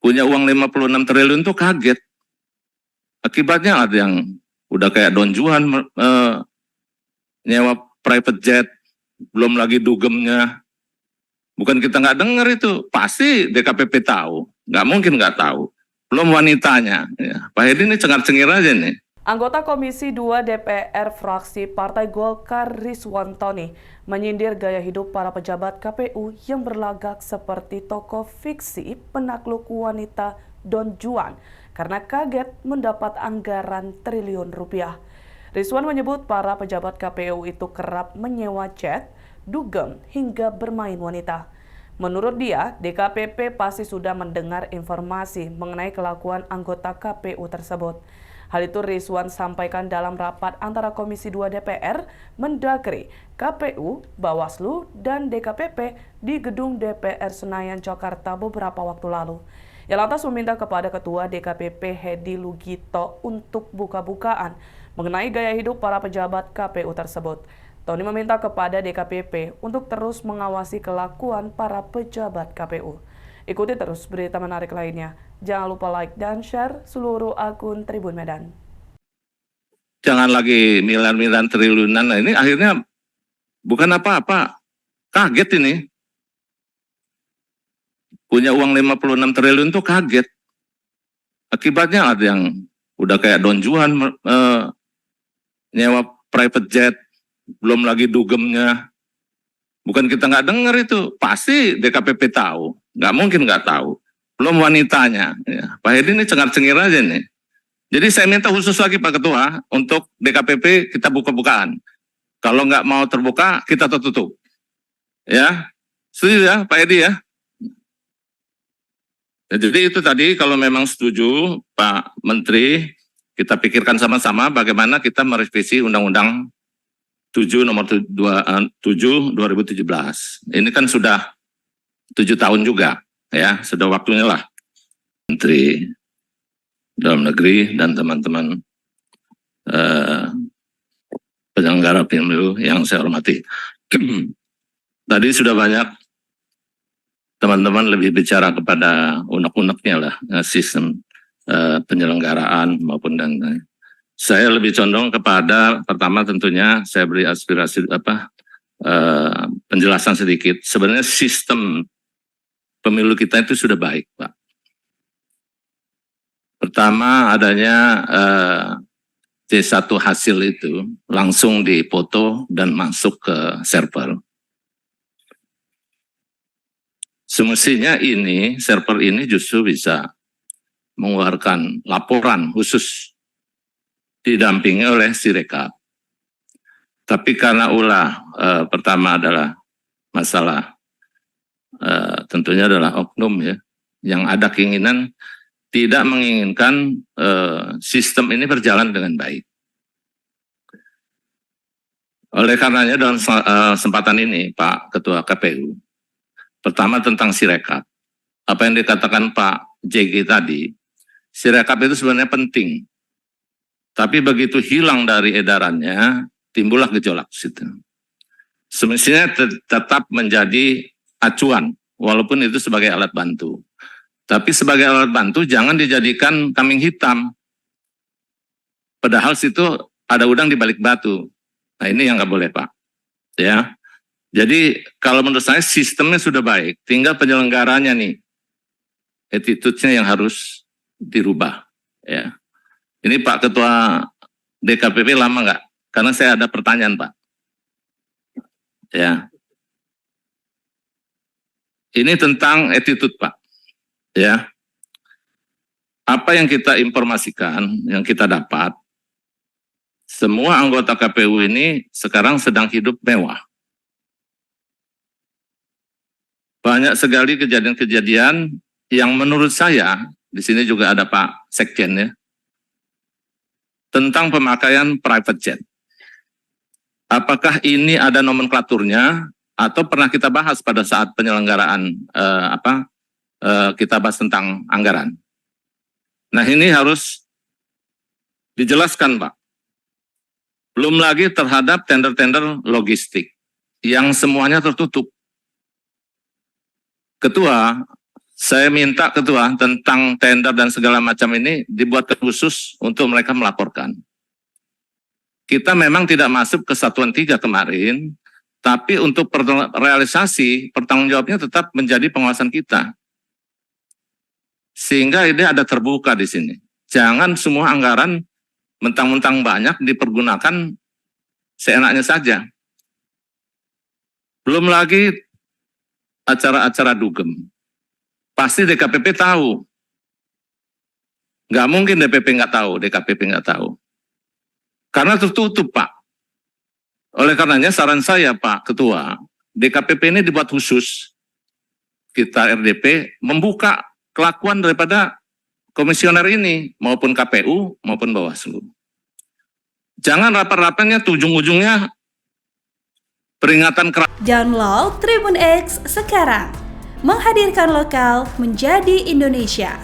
punya uang 56 triliun tuh kaget. Akibatnya ada yang udah kayak Don Juan nyewa private jet, belum lagi dugemnya. Bukan kita nggak dengar itu, pasti DKPP tahu, nggak mungkin nggak tahu. Belum wanitanya, ya. Pak Hedi ini cengar-cengir aja nih. Anggota Komisi 2 DPR fraksi Partai Golkar Rizwantoni menyindir gaya hidup para pejabat KPU yang berlagak seperti tokoh fiksi penakluk wanita Don Juan karena kaget mendapat anggaran triliun rupiah. Rizwan menyebut para pejabat KPU itu kerap menyewa jet, dugem, hingga bermain wanita. Menurut dia, DKPP pasti sudah mendengar informasi mengenai kelakuan anggota KPU tersebut. Hal itu Rizwan sampaikan dalam rapat antara Komisi 2 DPR, Mendagri, KPU, Bawaslu, dan DKPP di Gedung DPR Senayan, Jakarta beberapa waktu lalu. Ia lantas meminta kepada Ketua DKPP Hedi Lugito untuk buka-bukaan mengenai gaya hidup para pejabat KPU tersebut. Tony meminta kepada DKPP untuk terus mengawasi kelakuan para pejabat KPU. Ikuti terus berita menarik lainnya. Jangan lupa like dan share seluruh akun Tribun Medan. Jangan lagi miliar-miliar triliunan. Nah, ini akhirnya bukan apa-apa. Kaget ini. Punya uang 56 triliun tuh kaget. Akibatnya ada yang udah kayak Don Juan nyewa private jet, belum lagi dugemnya. Bukan kita nggak dengar itu, pasti DKPP tahu, nggak mungkin nggak tahu. Belum wanitanya, ya. Pak Hedi ini cengar-cengir aja nih. Jadi saya minta khusus lagi Pak Ketua, untuk DKPP kita buka-bukaan. Kalau nggak mau terbuka, kita tutup. Ya, setuju ya Pak Hedi ya? Ya, jadi itu tadi kalau memang setuju Pak Menteri, kita pikirkan sama-sama bagaimana kita merevisi Undang-Undang 7 nomor 7 2017. Ini kan sudah 7 tahun juga, ya, sudah waktunya lah Menteri Dalam Negeri dan teman-teman penyelenggara pemilu yang saya hormati. Tadi sudah banyak teman-teman lebih bicara kepada unek-uneknya lah, sistem penyelenggaraan maupun dan saya lebih condong kepada pertama tentunya saya beri aspirasi penjelasan sedikit. Sebenarnya sistem pemilu kita itu sudah baik, Pak. Pertama adanya C1 hasil itu langsung dipoto dan masuk ke server. Semestinya ini server ini justru bisa mengeluarkan laporan khusus didampingi oleh Sirekap. Tapi karena pertama adalah masalah tentunya adalah oknum ya, yang ada keinginan tidak menginginkan sistem ini berjalan dengan baik. Oleh karenanya dalam kesempatan ini Pak Ketua KPU, pertama tentang Sirekap. Apa yang dikatakan Pak JG tadi, Sirekap itu sebenarnya penting. Tapi begitu hilang dari edarannya, timbullah gejolak situ. Semestinya tetap menjadi acuan, walaupun itu sebagai alat bantu. Tapi sebagai alat bantu jangan dijadikan kambing hitam. Padahal situ ada udang di balik batu. Nah ini yang nggak boleh Pak. Ya. Jadi kalau menurut saya sistemnya sudah baik, tinggal penyelenggaranya nih, attitude-nya yang harus dirubah. Ya. Ini Pak Ketua DKPP lama nggak? Karena saya ada pertanyaan Pak. Ya. Ini tentang attitude Pak. Ya. Apa yang kita informasikan, yang kita dapat, semua anggota KPU ini sekarang sedang hidup mewah. Banyak sekali kejadian-kejadian yang menurut saya, di sini juga ada Pak Sekjen ya, tentang pemakaian private jet. Apakah ini ada nomenklaturnya atau pernah kita bahas pada saat penyelenggaraan kita bahas tentang anggaran. Nah ini harus dijelaskan Pak. Belum lagi terhadap tender-tender logistik yang semuanya tertutup. Ketua, Saya minta ketua tentang tender dan segala macam ini dibuat khusus untuk mereka melaporkan. Kita memang tidak masuk ke satuan 3 kemarin, tapi untuk realisasi pertanggung jawabnya tetap menjadi pengawasan kita. Sehingga ini ada terbuka di sini. Jangan semua anggaran mentang-mentang banyak dipergunakan seenaknya saja. Belum lagi acara-acara dugem. Pasti DKPP tahu. Nggak mungkin DPP nggak tahu, DKPP nggak tahu. Karena tertutup, Pak. Oleh karenanya saran saya, Pak Ketua, DKPP ini dibuat khusus. Kita RDP membuka kelakuan daripada komisioner ini, maupun KPU, maupun Bawaslu. Jangan rapat-rapatnya ujung-ujungnya peringatan keras. Download Tribun X sekarang. Menghadirkan lokal menjadi Indonesia.